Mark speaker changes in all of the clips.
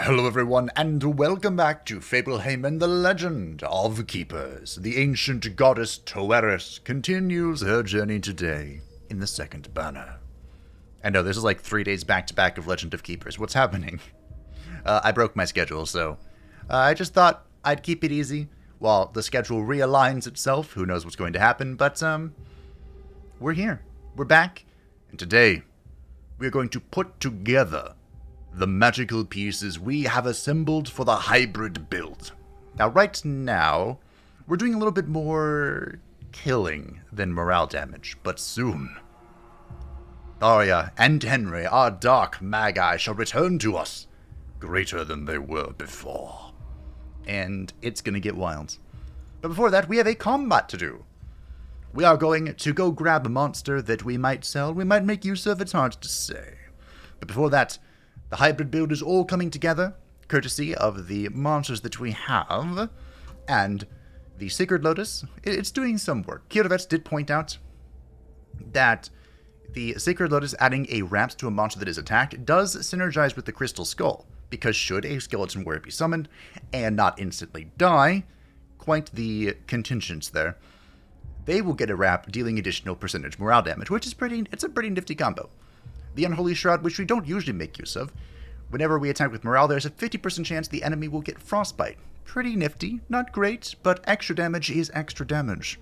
Speaker 1: Hello everyone, and welcome back to Fableheim and the Legend of Keepers. The ancient goddess Toeris continues her journey today in the second banner. I know, this is like 3 days back-to-back of Legend of Keepers. What's happening? I broke my schedule, so I just thought I'd keep it easy while the schedule realigns itself. Who knows what's going to happen, but we're here. We're back, and today we're going to put together the magical pieces we have assembled for the hybrid build. Now, right now, we're doing a little bit more killing than morale damage, but soon, Arya and Henry, our Dark Magi, shall return to us, greater than they were before. And it's gonna get wild. But before that, we have a combat to do. We are going to go grab a monster that we might sell, we might make use of, it's hard to say. But before that, the hybrid build is all coming together, courtesy of the monsters that we have, and the Sacred Lotus, it's doing some work. Kirovets did point out that the Sacred Lotus adding a ramp to a monster that is attacked does synergize with the Crystal Skull, because should a skeleton warrior be summoned and not instantly die, quite the contingents there, they will get a ramp dealing additional percentage morale damage, which is it's a pretty nifty combo. The Unholy Shroud, which we don't usually make use of. Whenever we attack with morale, there's a 50% chance the enemy will get frostbite. Pretty nifty, not great, but extra damage is extra damage.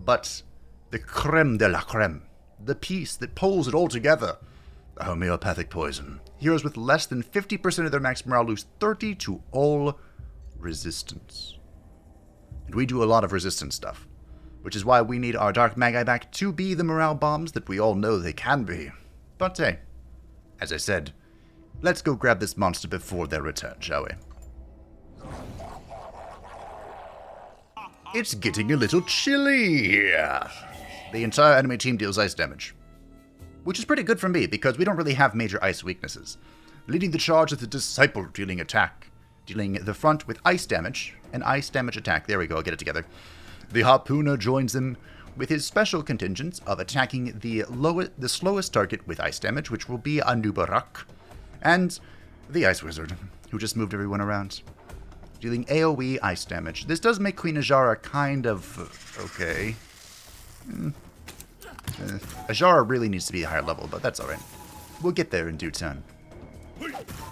Speaker 1: But the creme de la creme, the piece that pulls it all together, the homeopathic poison. Heroes with less than 50% of their max morale lose 30 to all resistance. And we do a lot of resistance stuff, which is why we need our Dark Magi back to be the morale bombs that we all know they can be. But hey, as I said, let's go grab this monster before their return, shall we? It's getting a little chilly here. The entire enemy team deals ice damage, which is pretty good for me because we don't really have major ice weaknesses. Leading the charge is the Disciple dealing the front with ice damage, an ice damage attack. There we go, I'll get it together. The Harpooner joins them with his special contingents of attacking the slowest target with ice damage, which will be Anubarak, and the Ice Wizard, who just moved everyone around, dealing AoE ice damage. This does make Queen Ajara kind of okay. Ajara really needs to be a higher level, but that's alright. We'll get there in due time.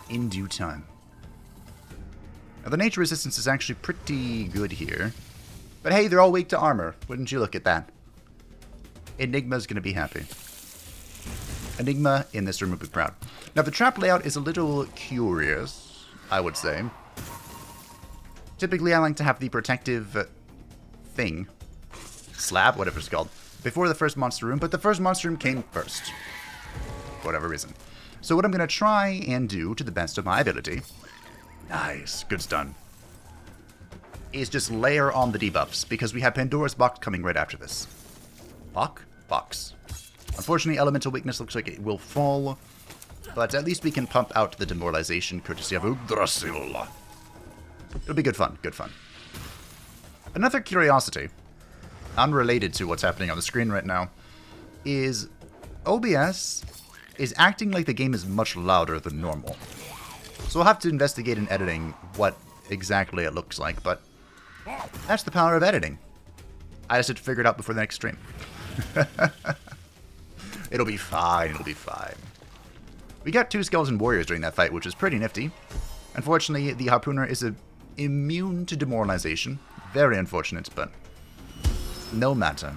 Speaker 1: In due time. Now, the nature resistance is actually pretty good here. But hey, they're all weak to armor. Wouldn't you look at that? Enigma's going to be happy. Enigma in this room would be proud. Now, the trap layout is a little curious, I would say. Typically, I like to have the protective thing, slab, whatever it's called, before the first monster room, but the first monster room came first. For whatever reason. So what I'm going to try and do, to the best of my ability, nice, good stun, is just layer on the debuffs, because we have Pandora's Box coming right after this. Box. Unfortunately, Elemental Weakness looks like it will fall, but at least we can pump out the demoralization courtesy of Yggdrasil. It'll be good fun. Another curiosity, unrelated to what's happening on the screen right now, is OBS is acting like the game is much louder than normal. So we'll have to investigate in editing what exactly it looks like, but that's the power of editing. I just had to figure it out before the next stream. It'll be fine. We got 2 skeleton warriors during that fight, which is pretty nifty. Unfortunately, the Harpooner is immune to demoralization. Very unfortunate, but no matter.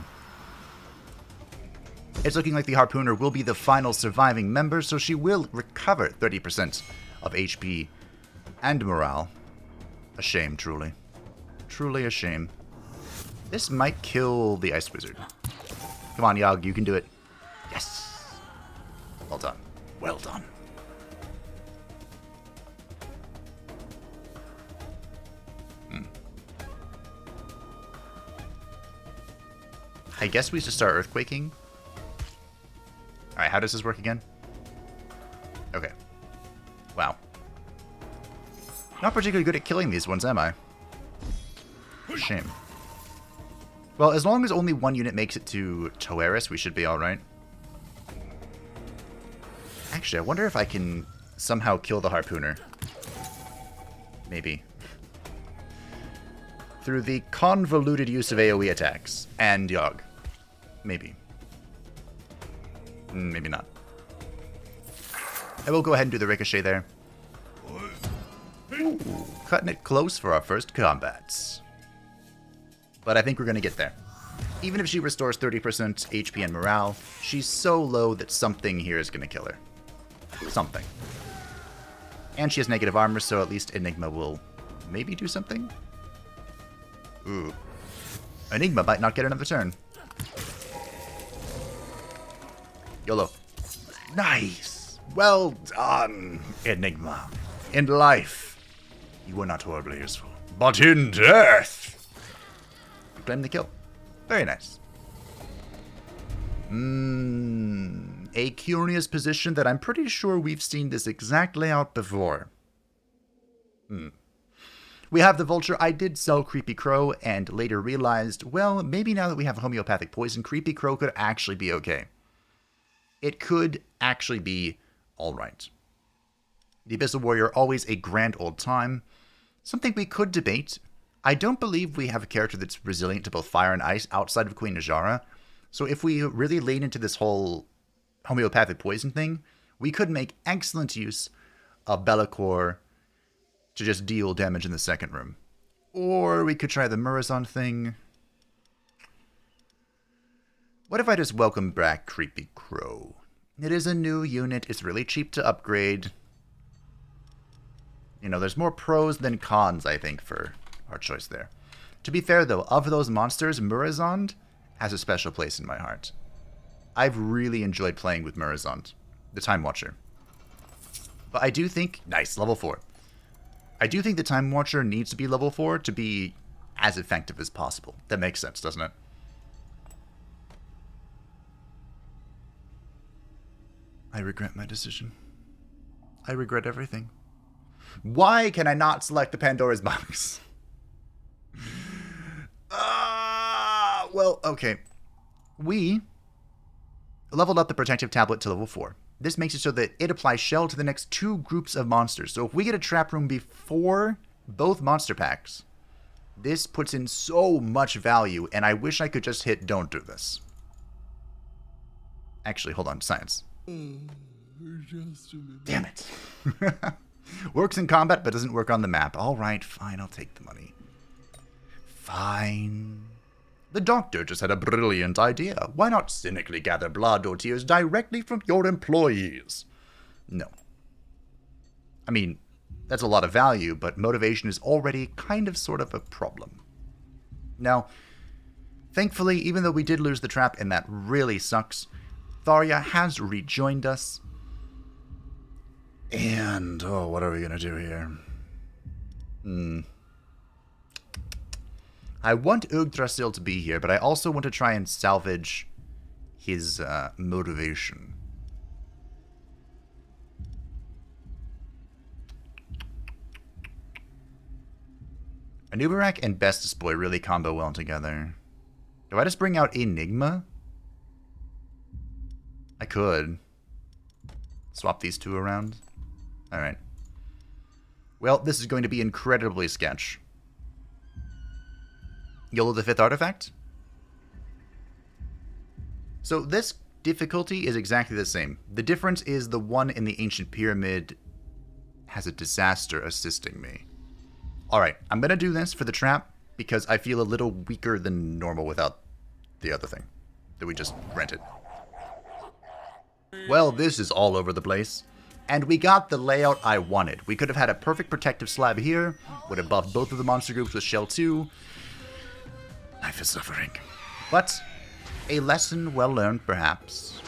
Speaker 1: It's looking like the Harpooner will be the final surviving member, so she will recover 30% of HP and morale. A shame, truly. Truly a shame. This might kill the Ice Wizard. Come on, Yogg, you can do it. Yes. Well done. Well done. I guess we should start earthquaking. Alright, how does this work again? Okay. Wow. Not particularly good at killing these ones, am I? Shame. Well, as long as only one unit makes it to Toeris, we should be alright. Actually, I wonder if I can somehow kill the Harpooner Maybe. Through the convoluted use of AoE attacks and Yogg. Maybe. Maybe not. I will go ahead and do the ricochet there. Ooh, cutting it close for our first combats. But I think we're going to get there. Even if she restores 30% HP and morale, she's so low that something here is going to kill her. Something. And she has negative armor, so at least Enigma will maybe do something? Ooh. Enigma might not get another turn. YOLO. Nice! Well done, Enigma. In life, you were not horribly useful. But in death! Claim the kill. Very nice. A curious position that I'm pretty sure we've seen this exact layout before. We have the Vulture. I did sell Creepy Crow and later realized, well, maybe now that we have homeopathic poison, Creepy Crow could actually be okay. It could actually be alright. The Abyssal Warrior, always a grand old time. Something we could debate. I don't believe we have a character that's resilient to both fire and ice outside of Queen Najara. So if we really lean into this whole homeopathic poison thing, we could make excellent use of Be'lakor to just deal damage in the second room. Or we could try the Murozond thing. What if I just welcome back Creepy Crow? It is a new unit. It's really cheap to upgrade. You know, there's more pros than cons, I think, for our choice there. To be fair, though, of those monsters, Murozond has a special place in my heart. I've really enjoyed playing with Murozond, the Time Watcher. But I do think... Nice, level 4. I do think the Time Watcher needs to be level 4 to be as effective as possible. That makes sense, doesn't it? I regret my decision. I regret everything. Why can I not select the Pandora's box? Well, okay. We leveled up the Protective Tablet to level 4. This makes it so that it applies Shell to the next 2 groups of monsters. So if we get a Trap Room before both monster packs, this puts in so much value, and I wish I could just hit Don't Do This. Actually, hold on. Science. Damn it. Works in combat, but doesn't work on the map. Alright, fine, I'll take the money. Fine. The doctor just had a brilliant idea. Why not cynically gather blood or tears directly from your employees? No. I mean, that's a lot of value, but motivation is already kind of sort of a problem. Now, thankfully, even though we did lose the trap, and that really sucks, Tharia has rejoined us. And, oh, what are we going to do here? I want Yggdrasil to be here, but I also want to try and salvage his motivation. Anubarak and Bestus Boy really combo well together. Do I just bring out Enigma? I could. Swap these two around. Alright. Well, this is going to be incredibly sketch. YOLO the 5th artifact? So this difficulty is exactly the same. The difference is the one in the Ancient Pyramid has a disaster assisting me. Alright, I'm going to do this for the trap because I feel a little weaker than normal without the other thing that we just rented. Well, this is all over the place. And we got the layout I wanted. We could have had a perfect protective slab here, would have buffed both of the monster groups with Shell 2. Life is suffering. But a lesson well learned, perhaps.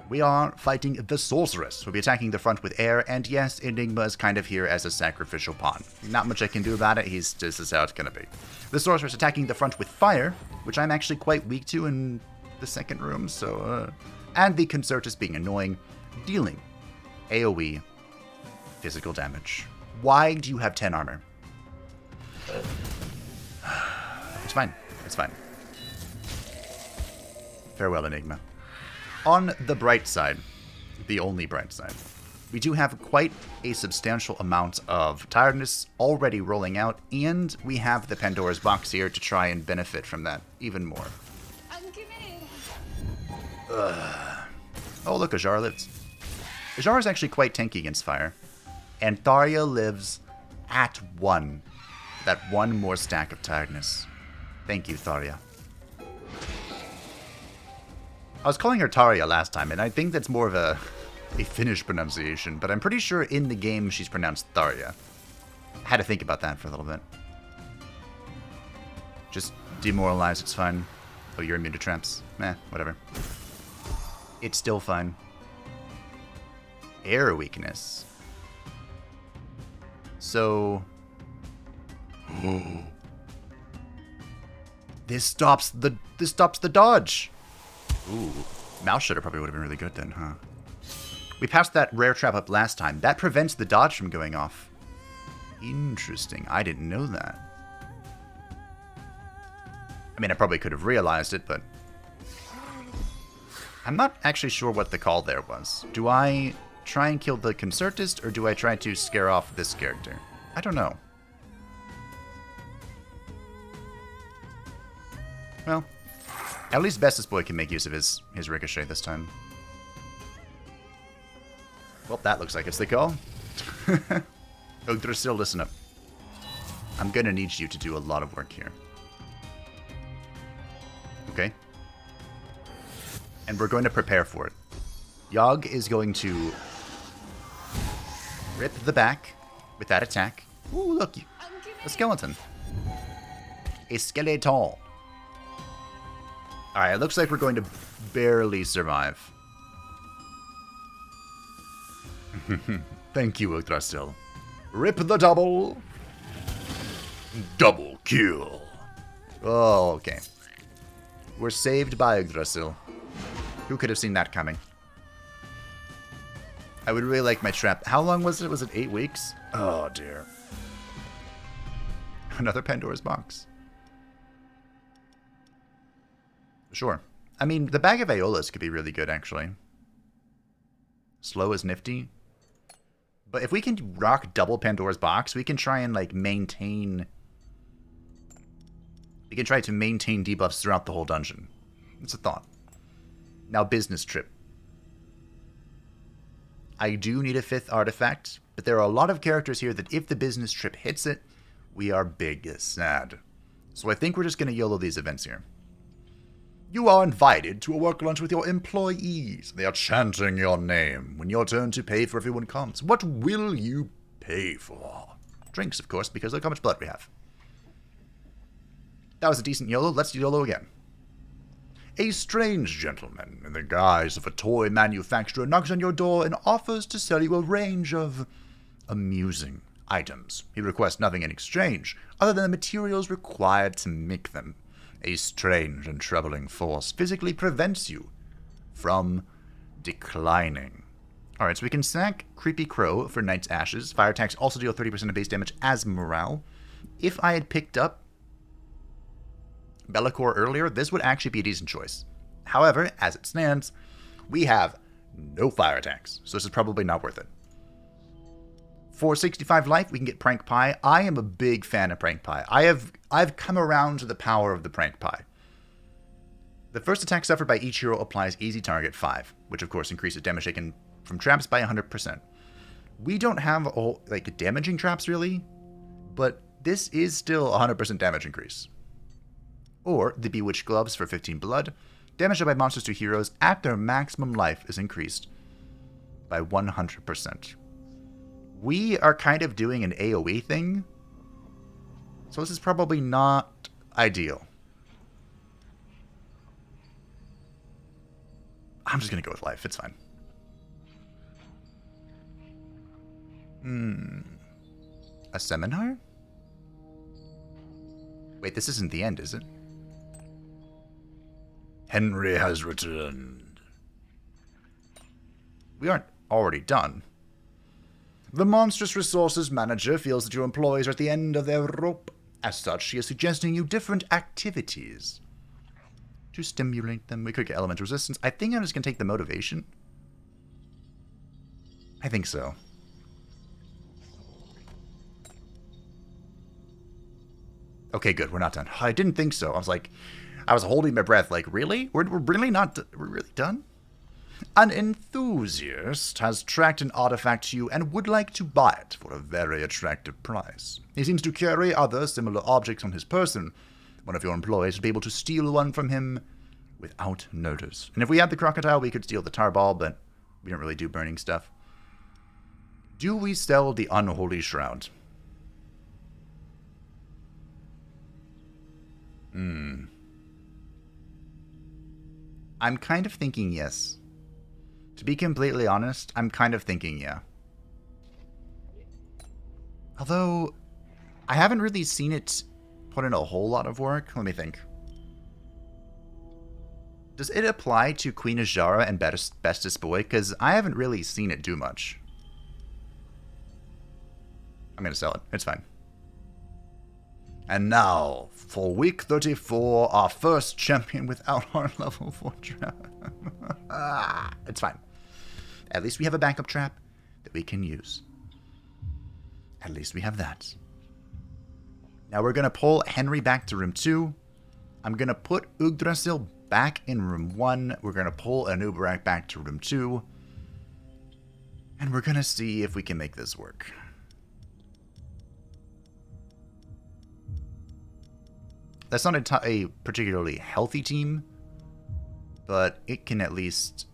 Speaker 1: We are fighting the Sorceress. We'll be attacking the front with air, and yes, Enigma is kind of here as a sacrificial pawn. Not much I can do about it, this is how it's gonna be. The Sorceress attacking the front with fire, which I'm actually quite weak to in the second room, so, and the Concertus being annoying, dealing AoE physical damage. Why do you have 10 armor? It's fine. It's fine. Farewell, Enigma. On the bright side, the only bright side, We do have quite a substantial amount of tiredness already rolling out, and we have the Pandora's box here to try and benefit from that even more. Oh, look, Ajar lives. Ajar is actually quite tanky against fire. And Tharia lives at 1. That 1 more stack of tiredness. Thank you, Tharia. I was calling her Taria last time, and I think that's more of a Finnish pronunciation, but I'm pretty sure in the game she's pronounced Tharia. I had to think about that for a little bit. Just demoralize, it's fine. Oh, you're immune to traps. Meh, whatever. It's still fine. Air weakness. So... This stops the dodge! Ooh. Mouse Shredder probably would have been really good then, huh? We passed that rare trap up last time. That prevents the dodge from going off. Interesting. I didn't know that. I mean, I probably could have realized it, but... I'm not actually sure what the call there was. Do I try and kill the Concertist, or do I try to scare off this character? I don't know. Well, at least Bestus Boy can make use of his ricochet this time. Well, that looks like it's the call. Yggdrasil, listen up. I'm gonna need you to do a lot of work here. Okay. And we're going to prepare for it. Yogg is going to rip the back with that attack. Ooh, look, a skeleton. A skeleton. Alright, it looks like we're going to barely survive. Thank you, Yggdrasil. Rip the double. Double kill. Oh, okay. We're saved by Yggdrasil. Who could have seen that coming? I would really like my trap. How long was it? Was it 8 weeks? Oh, dear. Another Pandora's box. Sure. I mean, the bag of Aeolas could be really good, actually. Slow is nifty. But if we can rock double Pandora's box, we can try and, like, maintain... We can try to maintain debuffs throughout the whole dungeon. It's a thought. Now, business trip. I do need a 5th artifact, but there are a lot of characters here that if the business trip hits it, we are big sad. So I think we're just going to YOLO these events here. You are invited to a work lunch with your employees. They are chanting your name. When your turn to pay for everyone comes, what will you pay for? Drinks, of course, because look how much blood we have. That was a decent YOLO. Let's YOLO again. A strange gentleman in the guise of a toy manufacturer knocks on your door and offers to sell you a range of amusing items. He requests nothing in exchange other than the materials required to make them. A strange and troubling force physically prevents you from declining. Alright, so we can sack Creepy Crow for Knight's Ashes. Fire attacks also deal 30% of base damage as morale. If I had picked up Be'lakor earlier, this would actually be a decent choice. However, as it stands, we have no fire attacks, so this is probably not worth it. For 65 life, we can get Prank Pie. I am a big fan of Prank Pie. I've come around to the power of the Prank Pie. The first attack suffered by each hero applies easy target 5, which of course increases damage taken from traps by 100%. We don't have like damaging traps really, but this is still 100% damage increase. Or the Bewitched Gloves for 15 blood. Damage done by monsters to heroes at their maximum life is increased by 100%. We are kind of doing an AoE thing, so this is probably not ideal. I'm just going to go with life. It's fine. A seminar? Wait, this isn't the end, is it? Henry has returned. We aren't already done. The Monstrous Resources Manager feels that your employees are at the end of their rope. As such, she is suggesting you different activities to stimulate them. We could get Element Resistance. I think I'm just going to take the Motivation. I think so. Okay, good. We're not done. I didn't think so. I was holding my breath like, really? We're really not... We're really done? An enthusiast has tracked an artifact to you and would like to buy it for a very attractive price. He seems to carry other similar objects on his person. One of your employees would be able to steal one from him without notice. And if we had the crocodile, we could steal the tarball, but we don't really do burning stuff. Do we sell the unholy shroud? I'm kind of thinking yes. To be completely honest, I'm kind of thinking yeah. Although, I haven't really seen it put in a whole lot of work. Let me think. Does it apply to Queen Ajara and Bestest Boy? Because I haven't really seen it do much. I'm going to sell it. It's fine. And now, for week 34, our first champion without our level 4 trap. It's fine. At least we have a backup trap that we can use. At least we have that. Now we're going to pull Henry back to room 2. I'm going to put Yggdrasil back in room 1. We're going to pull Anubarak back to room 2. And we're going to see if we can make this work. That's not a particularly healthy team, but it can at least...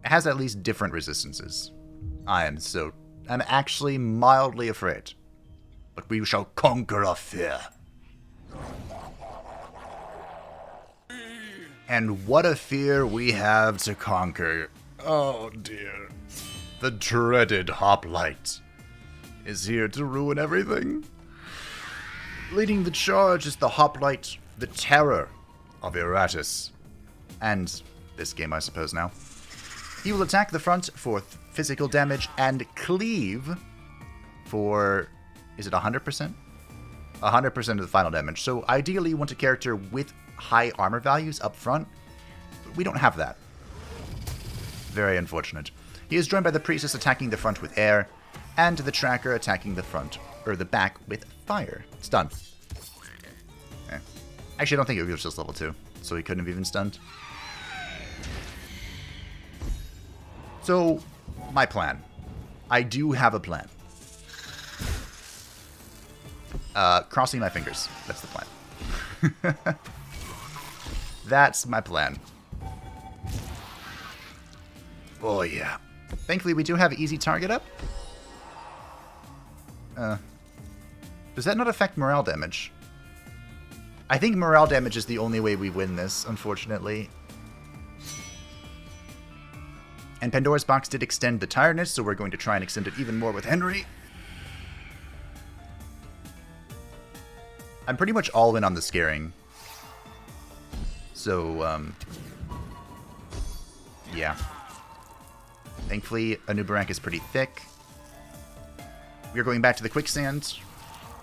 Speaker 1: It has at least different resistances. I'm actually mildly afraid. But we shall conquer our fear. And what a fear we have to conquer. Oh dear. The dreaded hoplite is here to ruin everything. Leading the charge is the hoplite, the terror of Yggdrasil. And this game, I suppose, now. He will attack the front for physical damage and cleave for... Is it 100%? 100% of the final damage. So ideally, you want a character with high armor values up front. But we don't have that. Very unfortunate. He is joined by the priestess attacking the front with air, and the tracker attacking the front, or the back, with fire. It's done. Actually, I don't think it was just level 2, so he couldn't have even stunned. So, my plan. I do have a plan. Crossing my fingers. That's the plan. That's my plan. Oh, yeah. Thankfully, we do have easy target up. Does that not affect morale damage? I think morale damage is the only way we win this, unfortunately. And Pandora's Box did extend the tiredness, so we're going to try and extend it even more with Henry. I'm pretty much all in on the scaring. So, yeah. Thankfully, Anubarak is pretty thick. We are going back to the quicksand.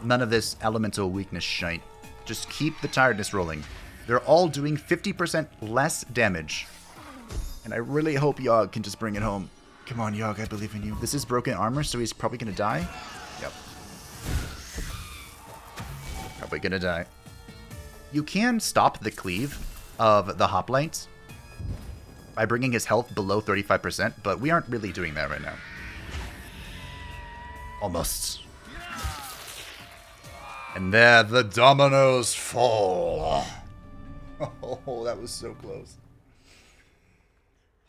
Speaker 1: None of this elemental weakness shite. Just keep the tiredness rolling. They're all doing 50% less damage. And I really hope Yogg can just bring it home. Come on, Yogg, I believe in you. This is broken armor, so he's probably going to die. Yep. Probably going to die. You can stop the cleave of the hoplite by bringing his health below 35%, but we aren't really doing that right now. Almost. And there the dominoes fall. Oh, that was so close.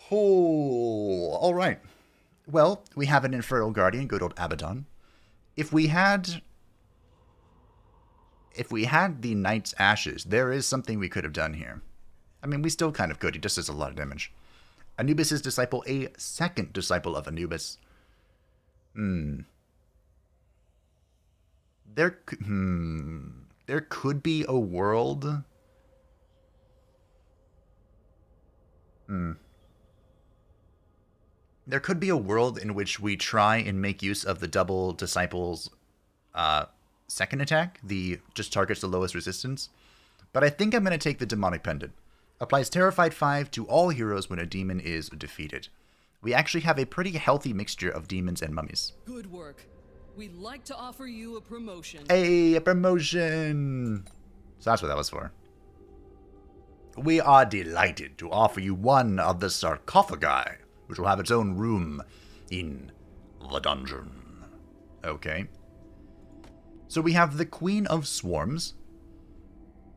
Speaker 1: Oh, all right. Well, we have an Infernal Guardian, good old Abaddon. If we had the Knight's Ashes, there is something we could have done here. I mean, we still kind of could. He just does a lot of damage. Anubis' disciple, a second disciple of Anubis. There could be a world. There could be a world in which we try and make use of the double disciples second attack. The just targets the lowest resistance. But I think I'm going to take the demonic pendant. Applies Terrified 5 to all heroes when a demon is defeated. We actually have a pretty healthy mixture of demons and mummies.
Speaker 2: Good work. We'd like to offer you a promotion.
Speaker 1: Hey, a promotion! So that's what that was for. We are delighted to offer you one of the sarcophagi, which will have its own room in the dungeon. Okay. So we have the Queen of Swarms.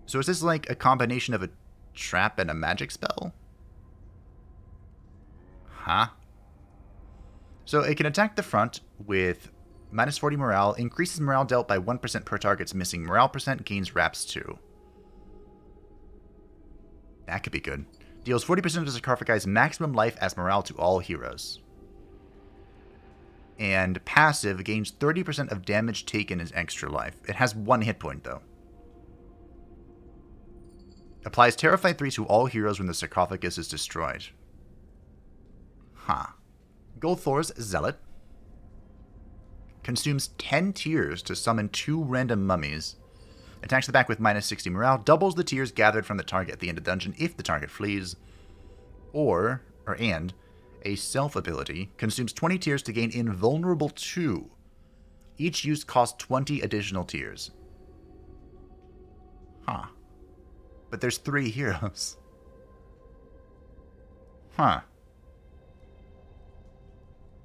Speaker 1: So is this like a combination of a trap and a magic spell? Huh? So it can attack the front with minus 40 morale, increases morale dealt by 1% per target's missing morale percent, gains wraps 2. That could be good. Deals 40% of the sarcophagi's maximum life as morale to all heroes. And passive gains 30% of damage taken as extra life. It has 1 hit point though. Applies Terrified 3 to all heroes when the sarcophagus is destroyed. Huh. Golthor's Zealot. Consumes 10 tears to summon 2 random mummies. Attacks the back with minus 60 morale. Doubles the tears gathered from the target at the end of the dungeon if the target flees. And a self ability. Consumes 20 tears to gain Invulnerable 2. Each use costs 20 additional tears. Huh. But there's 3 heroes. Huh.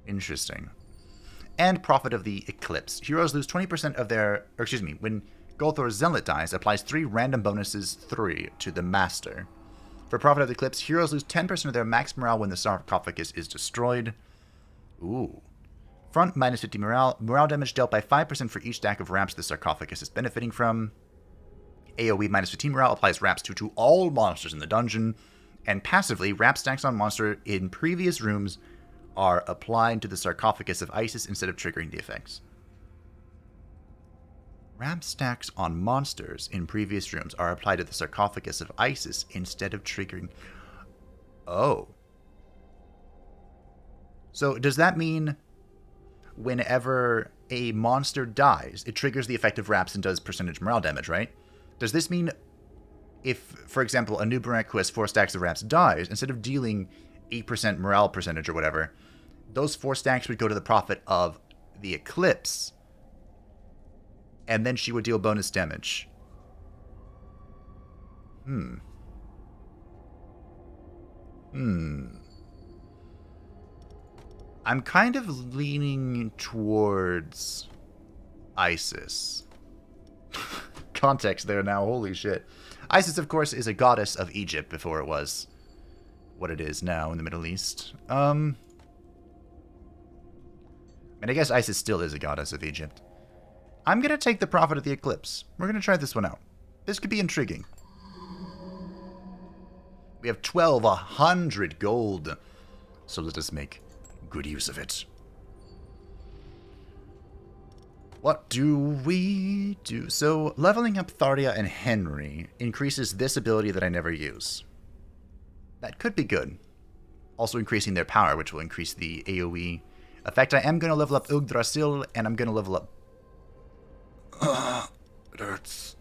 Speaker 1: Interesting. And Prophet of the Eclipse. Heroes lose 20% of their... when Golthor's Zealot dies, applies 3 random bonuses 3 to the Master. For Prophet of the Eclipse, heroes lose 10% of their max morale when the sarcophagus is destroyed. Ooh. Front, minus 50 morale. Morale damage dealt by 5% for each stack of wraps the sarcophagus is benefiting from. AoE minus 15 morale applies wraps 2 to all monsters in the dungeon. And passively, wrap stacks on monster in previous rooms are applied to the sarcophagus of Isis instead of triggering the effects. Wrap stacks on monsters in previous rooms are applied to the sarcophagus of Isis instead of triggering... Oh. So does that mean whenever a monster dies, it triggers the effect of wraps and does percentage morale damage, right? Does this mean if, for example, a Nubarak who has 4 stacks of wraps dies, instead of dealing 8% morale percentage or whatever, those 4 stacks would go to the Prophet of the Eclipse, and then she would deal bonus damage. I'm kind of leaning towards Isis. Context there now, holy shit. Isis, of course, is a goddess of Egypt before it was what it is now in the Middle East. And I guess Isis still is a goddess of Egypt. I'm going to take the Prophet of the Eclipse. We're going to try this one out. This could be intriguing. We have 1,200 gold. So let us make good use of it. What do we do? So, leveling up Tharia and Henry increases this ability that I never use. That could be good. Also increasing their power, which will increase the AoE effect. I am going to level up Yggdrasil, and I'm going to level up... it hurts.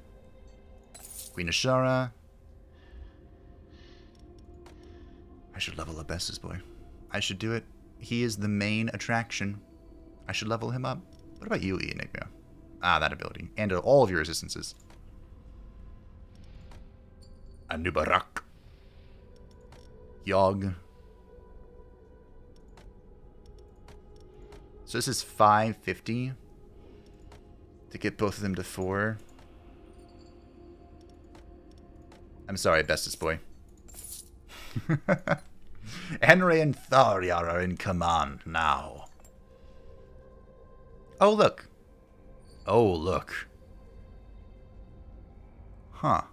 Speaker 1: Queen Ashara. I should level up Estes Boy. I should do it. He is the main attraction. I should level him up. What about you, Enigma? Ah, that ability. And all of your resistances. Anubarak. Yogg. So this is 550 to get both of them to 4. I'm sorry, Bestest Boy. Henry and Tharia are in command now. Oh, look. Oh, look. Huh.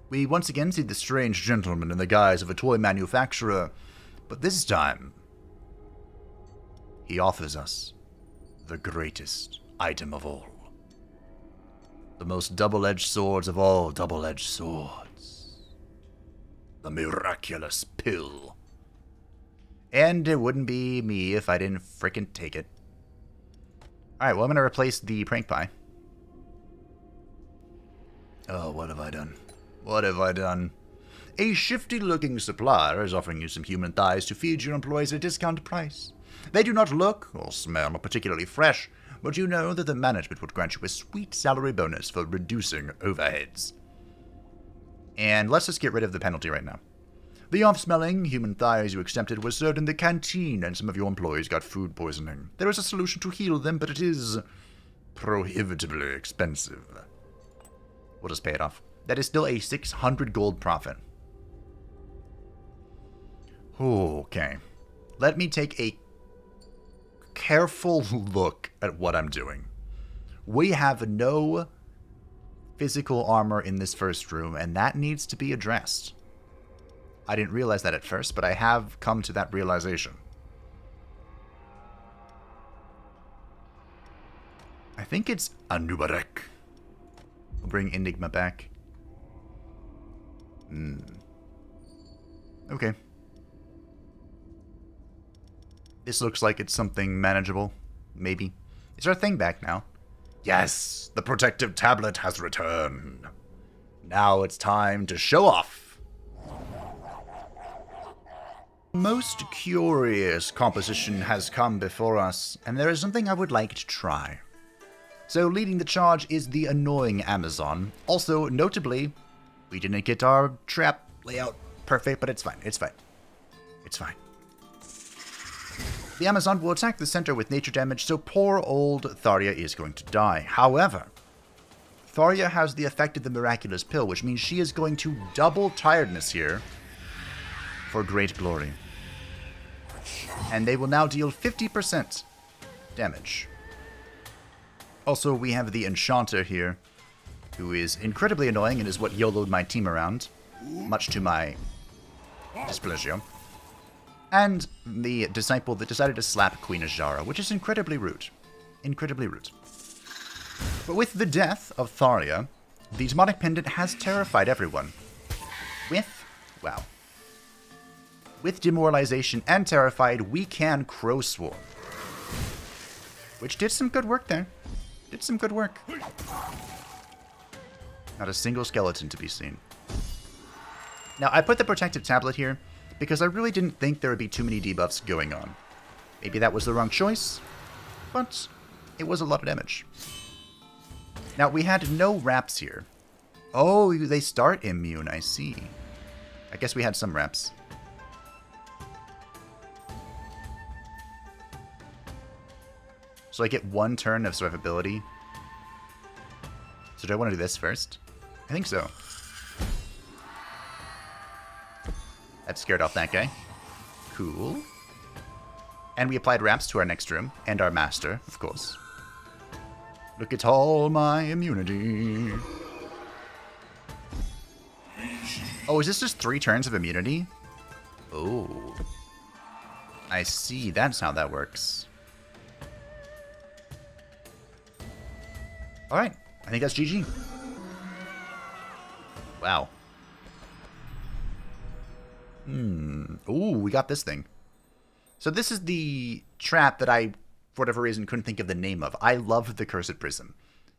Speaker 1: We once again see the strange gentleman in the guise of a toy manufacturer, but this time, he offers us the greatest item of all. The most double-edged swords of all double-edged swords. The miraculous pill. And it wouldn't be me if I didn't frickin' take it. Alright, well, I'm going to replace the Prank Pie. Oh, what have I done? What have I done? A shifty-looking supplier is offering you some human thighs to feed your employees at a discount price. They do not look or smell particularly fresh, but you know that the management would grant you a sweet salary bonus for reducing overheads. And let's just get rid of the penalty right now. The off-smelling human thighs you accepted were served in the canteen, and some of your employees got food poisoning. There is a solution to heal them, but it is prohibitively expensive. We'll just pay it off. That is still a 600 gold profit. Okay. Let me take a careful look at what I'm doing. We have no physical armor in this first room, and that needs to be addressed. I didn't realize that at first, but I have come to that realization. I think it's Anubarak. We'll bring Enigma back. Okay. This looks like it's something manageable. Maybe. Is our thing back now? Yes! The protective tablet has returned. Now it's time to show off. Most curious composition has come before us, and there is something I would like to try. So leading the charge is the annoying Amazon. Also, notably, we didn't get our trap layout perfect, but it's fine. It's fine. It's fine. The Amazon will attack the center with nature damage, so poor old Tharia is going to die. However, Tharia has the effect of the miraculous pill, which means she is going to double tiredness here for great glory. And they will now deal 50% damage. Also, we have the Enchanter here, who is incredibly annoying and is what YOLO'd my team around, much to my displeasure. And the Disciple that decided to slap Queen Azara, which is incredibly rude. Incredibly rude. But with the death of Tharia, the Demonic Pendant has terrified everyone. Wow. With Demoralization and Terrified, we can Crow Swarm. Which did some good work there. Did some good work. Not a single skeleton to be seen. Now, I put the Protective Tablet here because I really didn't think there would be too many debuffs going on. Maybe that was the wrong choice, but it was a lot of damage. Now, we had no wraps here. Oh, they start immune, I see. I guess we had some wraps. So I get one turn of survivability. So do I want to do this first? I think so. That scared off that guy. Cool. And we applied wraps to our next room, and our master, of course. Look at all my immunity. Oh, is this just 3 turns of immunity? Oh. I see, that's how that works. Alright, I think that's GG. Wow. Ooh, we got this thing. So this is the trap that I, for whatever reason, couldn't think of the name of. I love the Cursed Prism.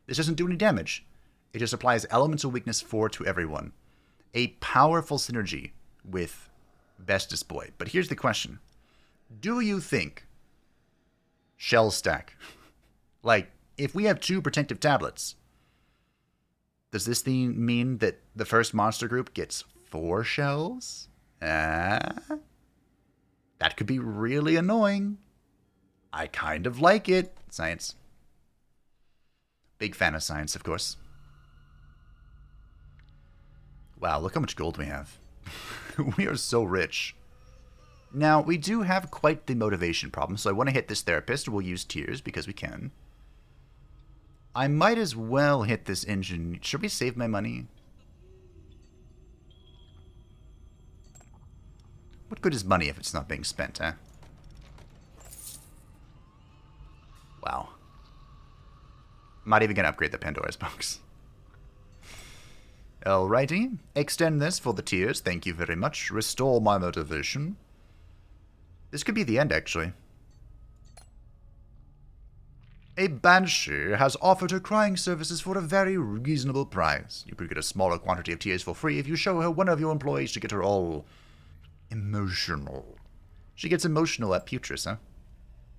Speaker 1: This doesn't do any damage. It just applies Elemental Weakness 4 to everyone. A powerful synergy with Bestus Boy. But here's the question. Do you think Shell Stack, like, if we have 2 Protective Tablets, does this thing mean that the first monster group gets 4 shells? That could be really annoying. I kind of like it. Science. Big fan of science, of course. Wow, look how much gold we have. We are so rich. Now, we do have quite the motivation problem, so I want to hit this therapist. We'll use tears because we can. I might as well hit this engine. Should we save my money? What good is money if it's not being spent, huh? Wow. I'm not even going to upgrade the Pandora's box. Alrighty. Extend this for the tears. Thank you very much. Restore my motivation. This could be the end, actually. A banshee has offered her crying services for a very reasonable price. You could get a smaller quantity of tears for free if you show her one of your employees to get her all emotional. She gets emotional at Putris, huh?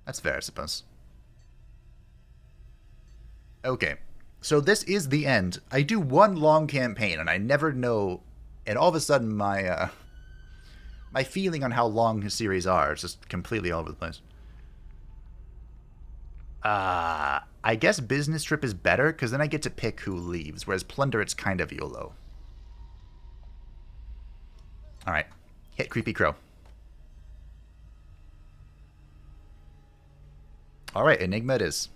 Speaker 1: That's fair, I suppose. Okay, so this is the end. I do one long campaign, and I never know, and all of a sudden my my feeling on how long his series are is just completely all over the place. I guess business trip is better, because then I get to pick who leaves, whereas plunder, it's kind of YOLO. Alright, hit Creepy Crow. Alright, Enigma it is.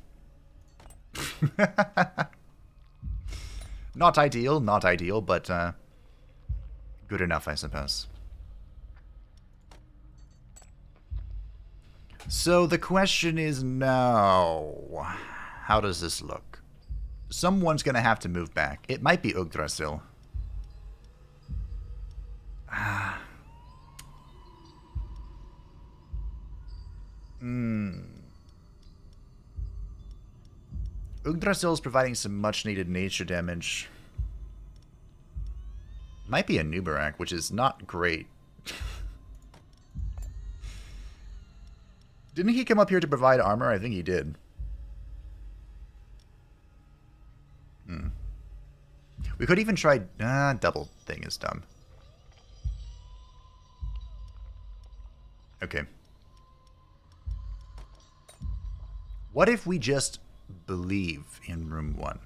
Speaker 1: Not ideal, but good enough, I suppose. So the question is now, how does this look? Someone's going to have to move back. It might be Yggdrasil. Yggdrasil is providing some much-needed nature damage. Might be a Nubarak, which is not great. Didn't he come up here to provide armor? I think he did. We could even try... double thing is dumb. Okay. What if we just believe in room 1?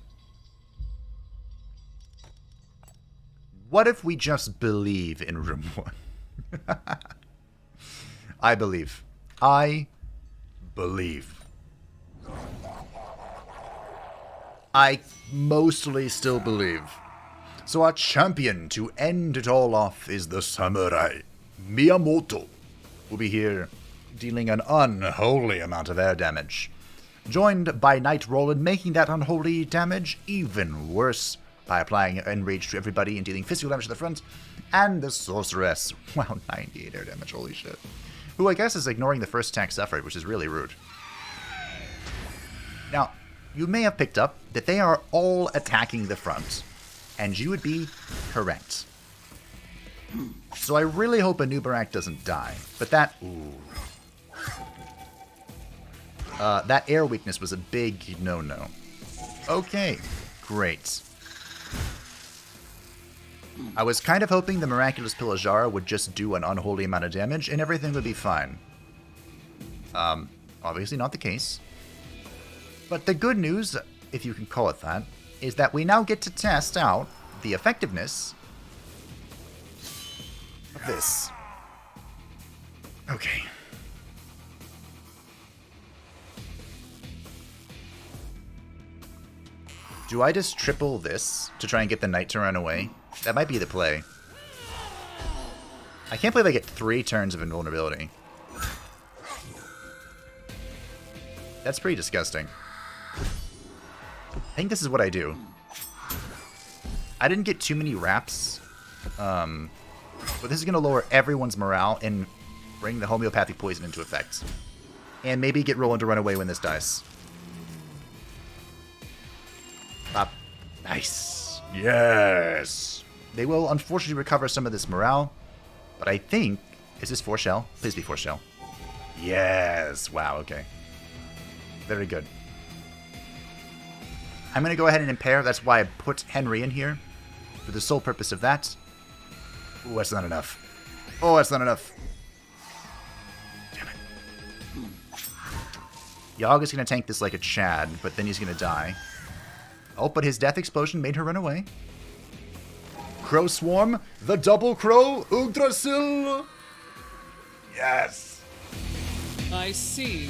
Speaker 1: What if we just believe in room 1? I believe. I believe. I mostly still believe. So our champion to end it all off is the samurai, Miyamoto, will be here dealing an unholy amount of air damage. Joined by Knight Roland, making that unholy damage even worse by applying Enrage to everybody and dealing physical damage to the front. And the Sorceress, wow, 98 air damage, holy shit. Who I guess is ignoring the first attack suffered, which is really rude. Now, you may have picked up that they are all attacking the front, and you would be correct. So I really hope a Nubarak doesn't die, but that... Ooh. That air weakness was a big no-no. Okay, great. I was kind of hoping the Miraculous Pilajara would just do an unholy amount of damage and everything would be fine. Obviously not the case. But the good news, if you can call it that, is that we now get to test out the effectiveness of this. Okay. Do I just triple this to try and get the knight to run away? That might be the play. I can't believe I get 3 turns of invulnerability. That's pretty disgusting. I think this is what I do. I didn't get too many wraps, but this is going to lower everyone's morale and bring the homeopathic poison into effect. And maybe get Roland to run away when this dies. Nice. Yes. They will unfortunately recover some of this morale, but I think... Is this 4 shell? Please be 4 shell. Yes. Wow, okay. Very good. I'm going to go ahead and impair. That's why I put Henry in here. For the sole purpose of that. Ooh, that's not enough. Oh, that's not enough. Damn it. Yogg is going to tank this like a Chad, but then he's going to die. Oh, but his death explosion made her run away. Crow Swarm, the double crow, Yggdrasil. Yes.
Speaker 2: I see.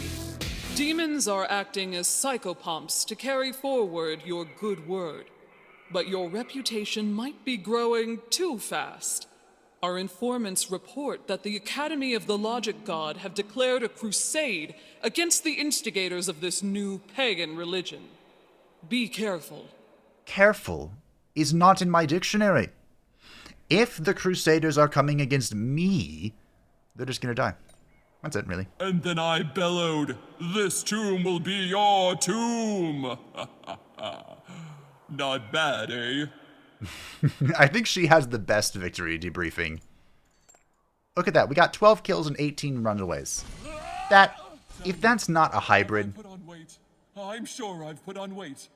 Speaker 2: Demons are acting as psychopomps to carry forward your good word. But your reputation might be growing too fast. Our informants report that the Academy of the Logic God have declared a crusade against the instigators of this new pagan religion. Be careful.
Speaker 1: Careful is not in my dictionary. If the Crusaders are coming against me, they're just gonna die. That's it, really.
Speaker 3: And then I bellowed, "This tomb will be your tomb!" Not bad, eh?
Speaker 1: I think she has the best victory debriefing. Look at that. We got 12 kills and 18 runaways. That, if that's not a hybrid...
Speaker 3: Put on weight. I'm sure I've put on weight.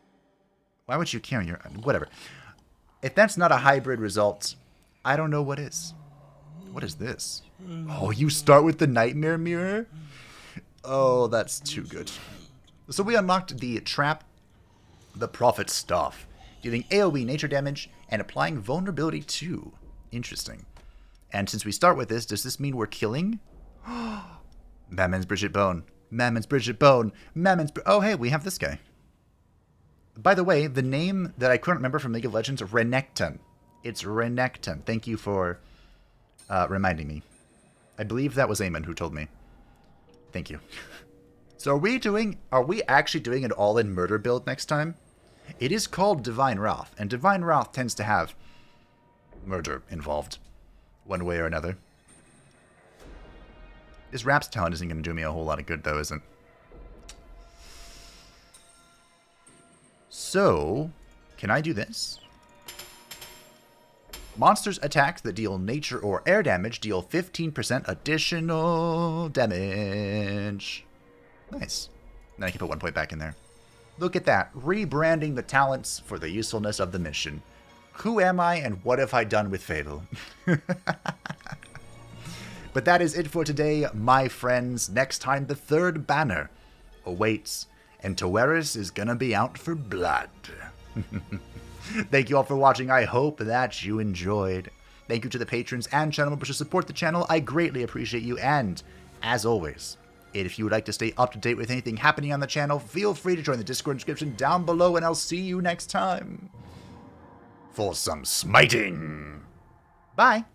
Speaker 1: Why would you care? Whatever. If that's not a hybrid result, I don't know what is. What is this? Oh, you start with the Nightmare Mirror? Oh, that's too good. So we unlocked the Trap, the Prophet's Staff, dealing AoE nature damage and applying vulnerability too. Interesting. And since we start with this, does this mean we're killing? Mammon's Bridget Bone. Mammon's Bridget Bone. Oh, hey, we have this guy. By the way, the name that I couldn't remember from League of Legends, Renekton. It's Renekton. Thank you for reminding me. I believe that was Eamon who told me. Thank you. So are we actually doing an all-in murder build next time? It is called Divine Wrath, and Divine Wrath tends to have murder involved, one way or another. This Rap's talent isn't going to do me a whole lot of good, though, is it? So, can I do this? Monsters attacks that deal nature or air damage deal 15% additional damage. Nice. Then I can put 1 point back in there. Look at that. Rebranding the talents for the usefulness of the mission. Who am I and what have I done with Fable? But that is it for today, my friends. Next time, the third banner awaits, and Toeris is gonna be out for blood. Thank you all for watching. I hope that you enjoyed. Thank you to the patrons and channel members who support the channel. I greatly appreciate you. And, as always, if you would like to stay up to date with anything happening on the channel, feel free to join the Discord description down below, and I'll see you next time for some smiting. Bye.